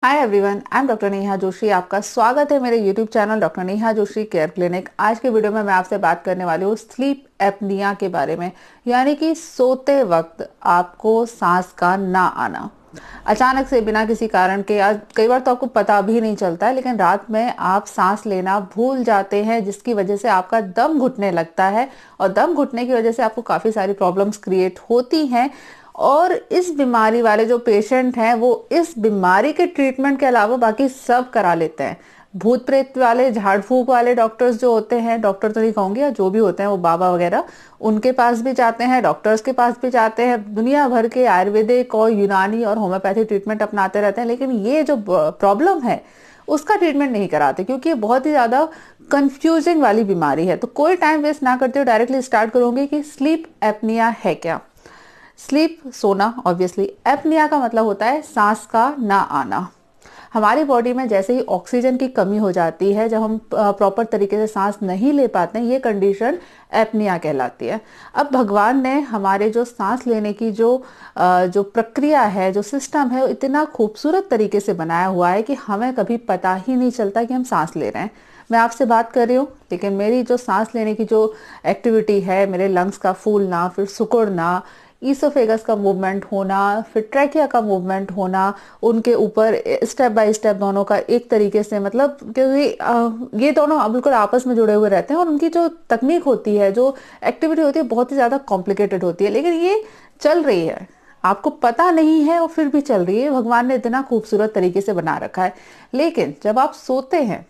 Hi everyone, I am doctor Neha Joshi. आपका स्वागत है मेरे YouTube channel doctor Neha Joshi care clinic. आज के वीडियो में मैं आपसे बात करने वाली हूँ स्लीप एपनिया के बारे में, यानी कि सोते वक्त आपको सांस का ना आना। अचानक से बिना किसी कारण के, आज कई बार तो आपको पता भी नहीं चलता है, लेकिन रात में आप सांस लेना भूल जाते हैं, जिसकी वजह से आपका दम घुटने लगता है और दम घुटने की वजह से आपको काफ़ी सारी प्रॉब्लम्स क्रिएट होती हैं। और इस बीमारी वाले जो पेशेंट हैं वो इस बीमारी के ट्रीटमेंट के अलावा बाकी सब करा लेते हैं। भूत प्रेत वाले, झाड़ फूक वाले डॉक्टर्स जो होते हैं, डॉक्टर तो नहीं कहूंगी, या जो भी होते हैं वो बाबा वगैरह, उनके पास भी जाते हैं, डॉक्टर्स के पास भी जाते हैं, दुनिया भर के आयुर्वेदिक और यूनानी और होम्योपैथी ट्रीटमेंट अपनाते रहते हैं। लेकिन ये जो प्रॉब्लम है उसका ट्रीटमेंट नहीं कराते, क्योंकि ये बहुत ही ज्यादा कंफ्यूजिंग वाली बीमारी है। तो कोई टाइम वेस्ट ना करते हुए डायरेक्टली स्टार्ट करूंगी कि स्लीप एपनिया है क्या। स्लीप, सोना, ऑब्वियसली। एपनिया का मतलब होता है सांस का ना आना। हमारी बॉडी में जैसे ही ऑक्सीजन की कमी हो जाती है, जब हम प्रॉपर तरीके से सांस नहीं ले पाते हैं, ये कंडीशन एपनिया कहलाती है। अब भगवान ने हमारे जो सांस लेने की जो प्रक्रिया है, जो सिस्टम है, वो इतना खूबसूरत तरीके से बनाया हुआ है कि हमें कभी पता ही नहीं चलता कि हम सांस ले रहे हैं। मैं आपसे बात कर रही हूँ, लेकिन मेरी जो सांस लेने की जो एक्टिविटी है, मेरे लंग्स का फूलना, फिर सिकुड़ना, ईसोफेगस का मूवमेंट होना, फिर ट्रैकिया का मूवमेंट होना, उनके ऊपर स्टेप बाय स्टेप दोनों का एक तरीके से, मतलब क्योंकि ये दोनों बिल्कुल आपस में जुड़े हुए रहते हैं और उनकी जो तकनीक होती है, जो एक्टिविटी होती है, बहुत ही ज़्यादा कॉम्प्लिकेटेड होती है। लेकिन ये चल रही है, आपको पता नहीं है और फिर भी चल रही है। भगवान ने इतना खूबसूरत तरीके से बना रखा है। लेकिन जब आप सोते हैं,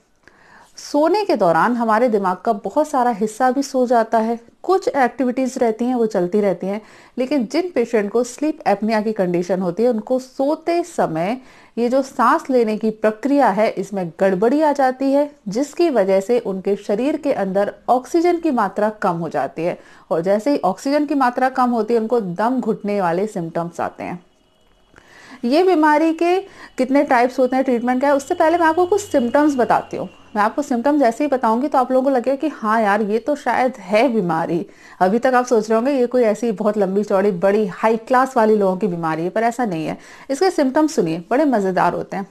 सोने के दौरान हमारे दिमाग का बहुत सारा हिस्सा भी सो जाता है, कुछ एक्टिविटीज रहती हैं वो चलती रहती हैं। लेकिन जिन पेशेंट को स्लीप एपनिया की कंडीशन होती है, उनको सोते समय ये जो सांस लेने की प्रक्रिया है, इसमें गड़बड़ी आ जाती है, जिसकी वजह से उनके शरीर के अंदर ऑक्सीजन की मात्रा कम हो जाती है। और जैसे ही ऑक्सीजन की मात्रा कम होती है, उनको दम घुटने वाले सिम्टम्स आते हैं। ये बीमारी के कितने टाइप्स होते हैं, ट्रीटमेंट क्या है, उससे पहले मैं आपको कुछ सिम्टम्स बताती हूँ। मैं आपको सिम्टम्स जैसे ही बताऊंगी तो आप लोगों को लगेगा कि हाँ यार, ये तो शायद है बीमारी। अभी तक आप सोच रहे होंगे ये कोई ऐसी बहुत लंबी चौड़ी बड़ी हाई क्लास वाली लोगों की बीमारी है, पर ऐसा नहीं है। इसके सिम्टम्स सुनिए, बड़े मजेदार होते हैं।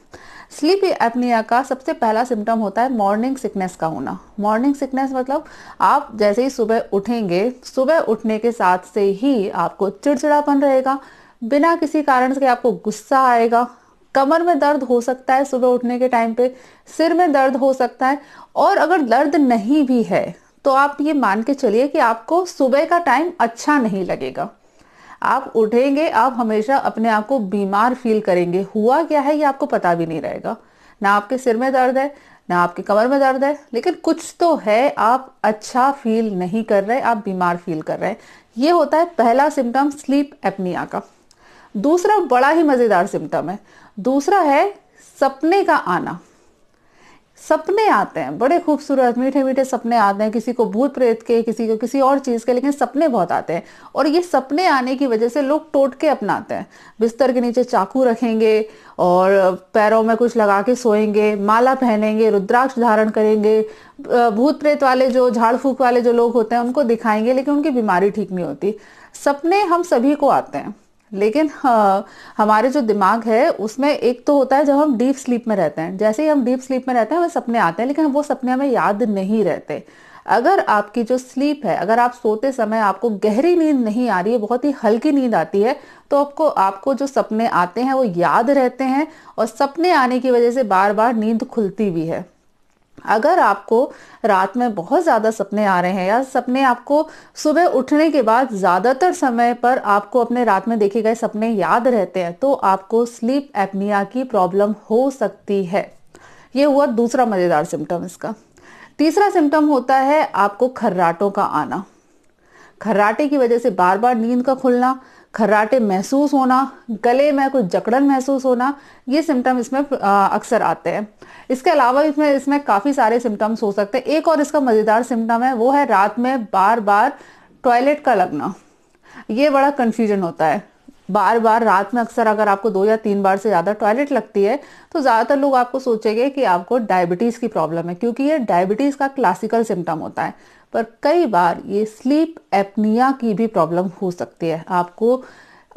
स्लीप एपनिया का सबसे पहला सिम्टम होता है मॉर्निंग सिकनेस का होना। मॉर्निंग सिकनेस मतलब आप जैसे ही सुबह उठेंगे, सुबह उठने के साथ से ही आपको चिड़चिड़ापन रहेगा, बिना किसी कारण से आपको गुस्सा आएगा, कमर में दर्द हो सकता है सुबह उठने के टाइम पे, सिर में दर्द हो सकता है। और अगर दर्द नहीं भी है तो आप ये मान के चलिए कि आपको सुबह का टाइम अच्छा नहीं लगेगा। आप उठेंगे, आप हमेशा अपने आप को बीमार फील करेंगे। हुआ क्या है ये आपको पता भी नहीं रहेगा। ना आपके सिर में दर्द है, ना आपके कमर में दर्द है, लेकिन कुछ तो है, आप अच्छा फील नहीं कर रहे, आप बीमार फील कर रहे हैं। ये होता है पहला सिम्टम स्लीप एपनिया का। दूसरा बड़ा ही मजेदार सिम्टम है, दूसरा है सपने का आना। सपने आते हैं, बड़े खूबसूरत मीठे मीठे सपने आते हैं, किसी को भूत प्रेत के, किसी को किसी और चीज के, लेकिन सपने बहुत आते हैं। और ये सपने आने की वजह से लोग टोटके अपनाते हैं। बिस्तर के नीचे चाकू रखेंगे और पैरों में कुछ लगा के सोएंगे, माला पहनेंगे, रुद्राक्ष धारण करेंगे। भूत प्रेत वाले, जो झाड़ फूक वाले जो लोग होते हैं, उनको दिखाएंगे, लेकिन उनकी बीमारी ठीक नहीं होती। सपने हम सभी को आते हैं, लेकिन हाँ, हमारे जो दिमाग है उसमें एक तो होता है जब हम डीप स्लीप में रहते हैं, जैसे ही हम डीप स्लीप में रहते हैं हमें सपने आते हैं, लेकिन वो सपने हमें याद नहीं रहते। अगर आपकी जो स्लीप है, अगर आप सोते समय आपको गहरी नींद नहीं आ रही है, बहुत ही हल्की नींद आती है, तो आपको आपको जो सपने आते हैं वो याद रहते हैं, और सपने आने की वजह से बार बार नींद खुलती भी है। अगर आपको रात में बहुत ज्यादा सपने आ रहे हैं, या सपने आपको सुबह उठने के बाद ज्यादातर समय पर आपको अपने रात में देखे गए सपने याद रहते हैं, तो आपको स्लीप एपनिया की प्रॉब्लम हो सकती है। ये हुआ दूसरा मजेदार सिम्टम इसका। तीसरा सिम्टम होता है आपको खर्राटों का आना। खर्राटे की वजह से बार बार नींद का खुलना, खर्राटे महसूस होना, गले में कुछ जकड़न महसूस होना, ये सिम्टम इसमें अक्सर आते हैं। इसके अलावा इसमें इसमें काफी सारे सिम्टम्स हो सकते हैं। एक और इसका मजेदार सिम्टम है, वो है रात में बार बार टॉयलेट का लगना। ये बड़ा कंफ्यूजन होता है। बार बार रात में अक्सर अगर आपको 2 या 3 बार से ज्यादा टॉयलेट लगती है, तो ज्यादातर लोग आपको सोचेंगे कि आपको डायबिटीज की प्रॉब्लम है, क्योंकि ये डायबिटीज का क्लासिकल सिम्टम होता है। पर कई बार ये स्लीप एपनिया की भी प्रॉब्लम हो सकती है। आपको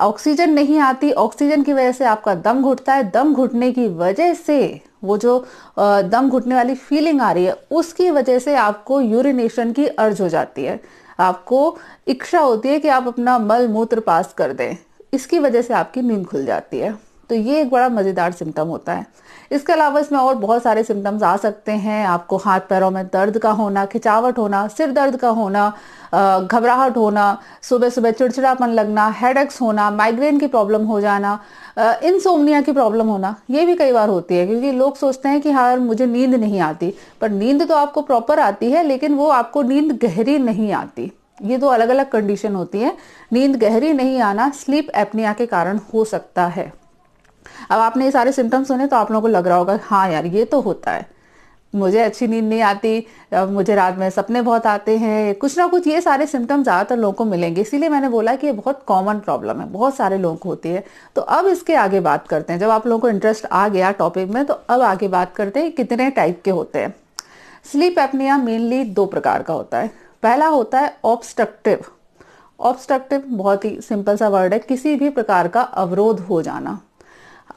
ऑक्सीजन नहीं आती, ऑक्सीजन की वजह से आपका दम घुटता है, दम घुटने की वजह से वो जो दम घुटने वाली फीलिंग आ रही है उसकी वजह से आपको यूरिनेशन की अर्ज हो जाती है, आपको इच्छा होती है कि आप अपना मल मूत्र पास कर दें, इसकी वजह से आपकी नींद खुल जाती है। तो ये एक बड़ा मजेदार सिम्टम होता है। इसके अलावा इसमें और बहुत सारे सिम्टम्स आ सकते हैं। आपको हाथ पैरों में दर्द का होना, खिंचावट होना, सिर दर्द का होना, घबराहट होना, सुबह सुबह चिड़चिड़ापन लगना, हेडेक्स होना, माइग्रेन की प्रॉब्लम हो जाना, इंसोम्निया की प्रॉब्लम होना, ये भी कई बार होती है। क्योंकि लोग सोचते हैं कि हाँ मुझे नींद नहीं आती, पर नींद तो आपको प्रॉपर आती है, लेकिन वो आपको नींद गहरी नहीं आती। ये दो अलग अलग कंडीशन होती है। नींद गहरी नहीं आना स्लीप एपनिया के कारण हो सकता है। अब आपने ये सारे सिम्टम्स सुने तो आप लोगों को लग रहा होगा हाँ यार ये तो होता है, मुझे अच्छी नींद नहीं आती, मुझे रात में सपने बहुत आते हैं, कुछ ना कुछ ये सारे सिम्टम्स ज़्यादातर लोगों को मिलेंगे। इसीलिए मैंने बोला कि ये बहुत कॉमन प्रॉब्लम है, बहुत सारे लोगों को होती है। तो अब इसके आगे बात करते हैं। जब आप लोगों को इंटरेस्ट आ गया टॉपिक में तो अब आगे बात करते हैं कितने टाइप के होते हैं। स्लीप एपनिया मेनली दो प्रकार का होता है। पहला होता है ऑब्स्ट्रक्टिव। ऑब्स्ट्रक्टिव बहुत ही सिंपल सा वर्ड है, किसी भी प्रकार का अवरोध हो जाना।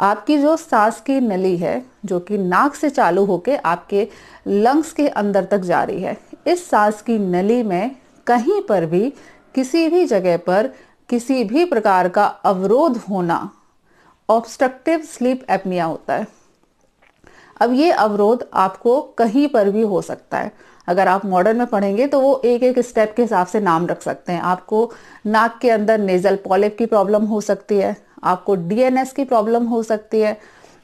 आपकी जो सांस की नली है जो कि नाक से चालू होके आपके लंग्स के अंदर तक जा रही है, इस सांस की नली में कहीं पर भी किसी भी जगह पर किसी भी प्रकार का अवरोध होना ऑब्स्ट्रक्टिव स्लीप एपनिया होता है। अब ये अवरोध आपको कहीं पर भी हो सकता है। अगर आप मॉडर्न में पढ़ेंगे तो वो एक एक स्टेप के हिसाब से नाम रख सकते हैं। आपको नाक के अंदर नेजल पॉलिप की प्रॉब्लम हो सकती है, आपको डीएनएस की प्रॉब्लम हो सकती है।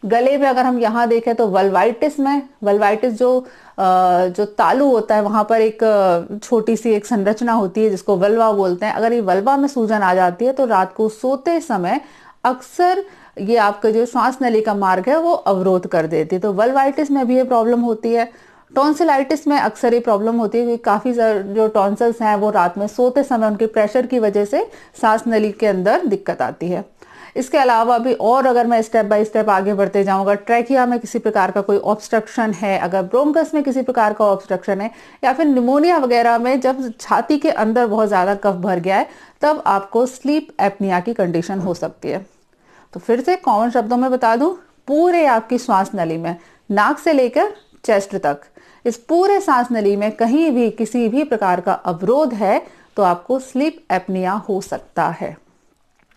गले में अगर हम यहाँ देखें तो वल्वाइटिस में, वल्वाइटिस जो तालू होता है वहां पर एक छोटी सी एक संरचना होती है जिसको वल्वा बोलते हैं। अगर ये वल्वा में सूजन आ जाती है तो रात को सोते समय अक्सर ये आपका जो श्वास नली का मार्ग है वो अवरोध कर देती है। तो वल्वाइटिस में भी ये प्रॉब्लम होती है। टॉन्सिलाइटिस में अक्सर ये प्रॉब्लम होती है क्योंकि काफी जो टॉन्सिल्स हैं वो रात में सोते समय उनके प्रेशर की वजह से सांस नली के अंदर दिक्कत आती है। इसके अलावा भी और अगर मैं स्टेप बाय स्टेप आगे बढ़ते जाऊंगा, ट्रैकिया में किसी प्रकार का कोई ऑब्स्ट्रक्शन है, अगर ब्रोंकस में किसी प्रकार का ऑब्स्ट्रक्शन है, या फिर निमोनिया वगैरह में जब छाती के अंदर बहुत ज्यादा कफ भर गया है, तब आपको स्लीप एपनिया की कंडीशन हो सकती है। तो फिर से कॉमन शब्दों में बता दूं, पूरे आपकी श्वास नली में नाक से लेकर चेस्ट तक इस पूरे सांस नली में कहीं भी किसी भी प्रकार का अवरोध है तो आपको स्लीप एपनिया हो सकता है।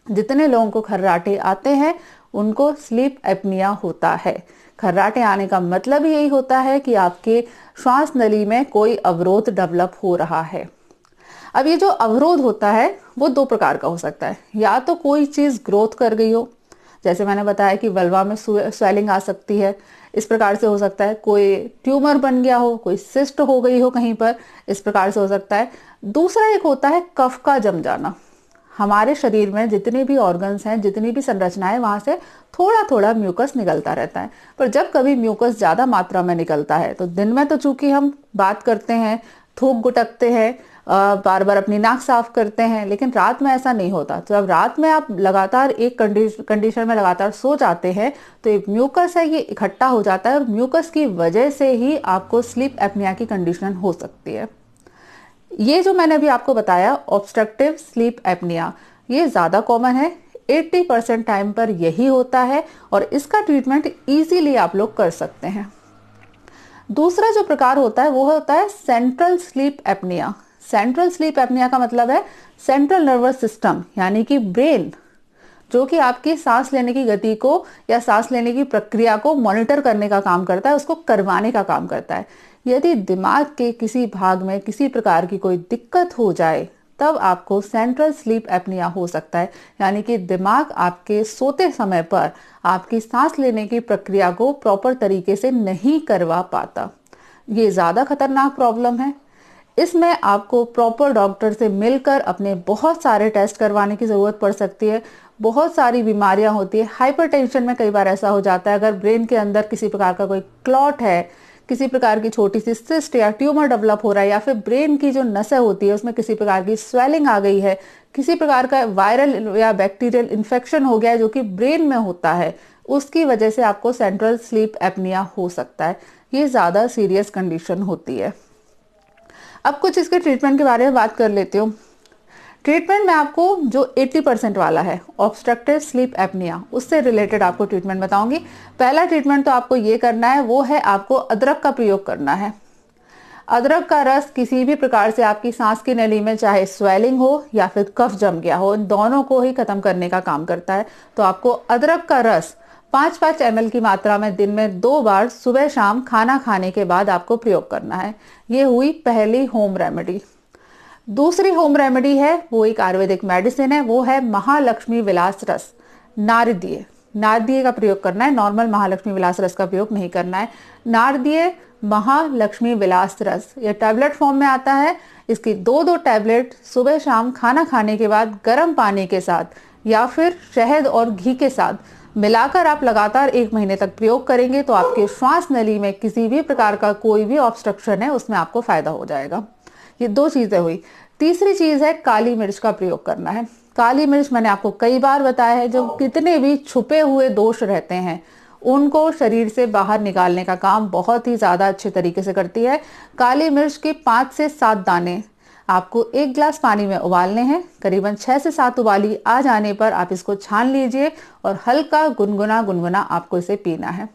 जितने लोगों को खर्राटे आते हैं उनको स्लीप एपनिया होता है। खर्राटे आने का मतलब यही होता है कि आपके श्वास नली में कोई अवरोध डेवलप हो रहा है। अब ये जो अवरोध होता है वो दो प्रकार का हो सकता है। या तो कोई चीज ग्रोथ कर गई हो, जैसे मैंने बताया कि वल्वा में स्वेलिंग आ सकती है, इस प्रकार से हो सकता है। कोई ट्यूमर बन गया हो, कोई सिस्ट हो गई हो कहीं पर, इस प्रकार से हो सकता है। दूसरा एक होता है कफ का जम जाना। हमारे शरीर में जितने भी ऑर्गन्स हैं, जितनी भी संरचनाएं, वहां से थोड़ा थोड़ा म्यूकस निकलता रहता है। पर जब कभी म्यूकस ज्यादा मात्रा में निकलता है तो दिन में तो चूंकि हम बात करते हैं, थूक गुटकते हैं, बार बार अपनी नाक साफ करते हैं, लेकिन रात में ऐसा नहीं होता। तो जब रात में आप लगातार एक कंडीशन में लगातार सो जाते हैं तो एक म्यूकस है ये इकट्ठा हो जाता है और म्यूकस की वजह से ही आपको स्लीप एपनिया की कंडीशन हो सकती है। ये जो मैंने अभी आपको बताया ऑब्स्ट्रक्टिव स्लीप एपनिया, ये ज्यादा कॉमन है। 80% टाइम पर यही होता है और इसका ट्रीटमेंट इजीली आप लोग कर सकते हैं। दूसरा जो प्रकार होता है वो होता है central sleep apnoea. Central sleep apnoea का मतलब है सेंट्रल नर्वस सिस्टम, यानी कि ब्रेन, जो कि आपकी सांस लेने की गति को या सांस लेने की प्रक्रिया को मॉनिटर करने का काम करता है, उसको करवाने का काम करता है। यदि दिमाग के किसी भाग में किसी प्रकार की कोई दिक्कत हो जाए तब आपको सेंट्रल स्लीप एपनिया हो सकता है, यानी कि दिमाग आपके सोते समय पर आपकी सांस लेने की प्रक्रिया को प्रॉपर तरीके से नहीं करवा पाता। ये ज्यादा खतरनाक प्रॉब्लम है। इसमें आपको प्रॉपर डॉक्टर से मिलकर अपने बहुत सारे टेस्ट करवाने की जरूरत पड़ सकती है। बहुत सारी बीमारियां होती है। हाइपरटेंशन में कई बार ऐसा हो जाता है, अगर ब्रेन के अंदर किसी प्रकार का कोई क्लॉट है, किसी प्रकार की छोटी सी सिस्ट या ट्यूमर डेवलप हो रहा है, या फिर ब्रेन की जो नसें होती है उसमें किसी प्रकार की स्वेलिंग आ गई है, किसी प्रकार का वायरल या बैक्टीरियल इन्फेक्शन हो गया है जो कि ब्रेन में होता है, उसकी वजह से आपको सेंट्रल स्लीप एपनिया हो सकता है। ये ज्यादा सीरियस कंडीशन होती है। अब कुछ इसके ट्रीटमेंट के बारे में बात कर लेती हूँ। ट्रीटमेंट में आपको जो 80% वाला है ऑब्स्ट्रक्टिव स्लीप एपनिया, उससे रिलेटेड आपको ट्रीटमेंट बताऊंगी। पहला ट्रीटमेंट तो आपको ये करना है, वो है आपको अदरक का प्रयोग करना है। अदरक का रस किसी भी प्रकार से आपकी सांस की नली में चाहे स्वेलिंग हो या फिर कफ जम गया हो, इन दोनों को ही खत्म करने का काम करता है। तो आपको अदरक का रस 5-5 ml की मात्रा में दिन में 2 बार सुबह शाम खाना खाने के बाद आपको प्रयोग करना है। ये हुई पहली होम रेमेडी। दूसरी होम रेमेडी है, वो एक आयुर्वेदिक मेडिसिन है, वो है महालक्ष्मी विलास रस, नारदीय। नारदीय का प्रयोग करना है, नॉर्मल महालक्ष्मी विलास रस का प्रयोग नहीं करना है। नारदीय महालक्ष्मी विलास रस ये टैबलेट फॉर्म में आता है। इसकी 2-2 टैबलेट सुबह शाम खाना खाने के बाद गर्म पानी के साथ या फिर शहद और घी के साथ मिलाकर आप लगातार 1 महीने तक प्रयोग करेंगे तो आपके श्वास नली में किसी भी प्रकार का कोई भी ऑब्स्ट्रक्शन है उसमें आपको फायदा हो जाएगा। ये 2 चीजें हुई। तीसरी चीज है काली मिर्च का प्रयोग करना है। काली मिर्च मैंने आपको कई बार बताया है, जो कितने भी छुपे हुए दोष रहते हैं उनको शरीर से बाहर निकालने का काम बहुत ही ज्यादा अच्छे तरीके से करती है। काली मिर्च के 5 से 7 दाने आपको 1 गिलास पानी में उबालने हैं। करीबन 6 से 7 उबाली आ जाने पर आप इसको छान लीजिए और हल्का गुनगुना गुनगुना आपको इसे पीना है।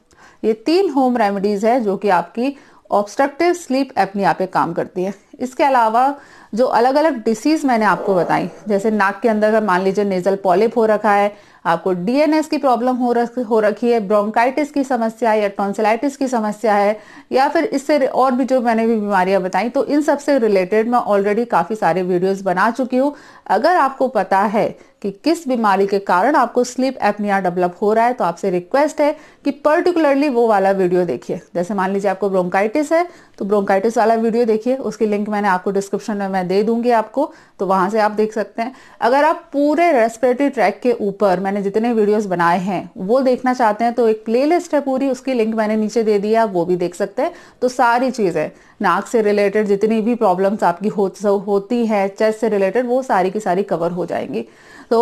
ये 3 होम रेमेडीज है जो कि आपकी ऑब्स्ट्रक्टिव स्लीप एपनिया पे काम करती है। इसके अलावा जो अलग अलग डिसीज मैंने आपको बताई, जैसे नाक के अंदर का मान लीजिए नेजल पॉलिप हो रखा है, आपको डीएनएस की प्रॉब्लम हो रखी है, ब्रोंकाइटिस की समस्या या टॉन्सिलाइटिस की समस्या है, या फिर इससे और भी जो मैंने भी बीमारियां बताई, तो इन सब से रिलेटेड मैं ऑलरेडी काफी सारे वीडियोस बना चुकी हूँ। अगर आपको पता है कि किस बीमारी के कारण आपको स्लीप एपनिया डेवलप हो रहा है तो आपसे रिक्वेस्ट है कि पर्टिकुलरली वो वाला वीडियो देखिए। जैसे मान लीजिए आपको ब्रोंकाइटिस है तो ब्रोंकाइटिस वाला वीडियो देखिए, उसकी लिंक मैंने आपको डिस्क्रिप्शन में मैं दे दूंगी आपको, तो वहां से आप देख सकते हैं। अगर आप पूरे रेस्पिरेटरी ट्रैक के ऊपर मैंने जितने वीडियोस बनाए हैं वो देखना चाहते हैं तो एक प्लेलिस्ट है पूरी, उसकी लिंक मैंने नीचे दे दिया, वो भी देख सकते हैं। तो सारी चीजें नाक से रिलेटेड जितनी भी प्रॉब्लम्स आपकी होती है, चेस्ट से रिलेटेड, वो सारी की सारी कवर हो जाएंगी। तो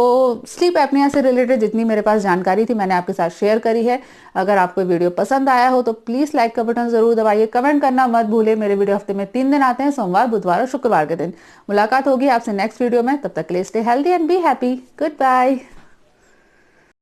स्लीप एपनिया से रिलेटेड जितनी मेरे पास जानकारी थी मैंने आपके साथ शेयर करी है। अगर आपको वीडियो पसंद आया हो तो प्लीज लाइक का बटन जरूर दबाइए, कमेंट करना मत भूलिए। मेरे वीडियो हफ्ते में 3 दिन आते हैं, सोमवार, बुधवार और शुक्रवार के दिन। मुलाकात होगी आपसे नेक्स्ट वीडियो में, तब तक के लिए stay healthy and be happy. Good bye.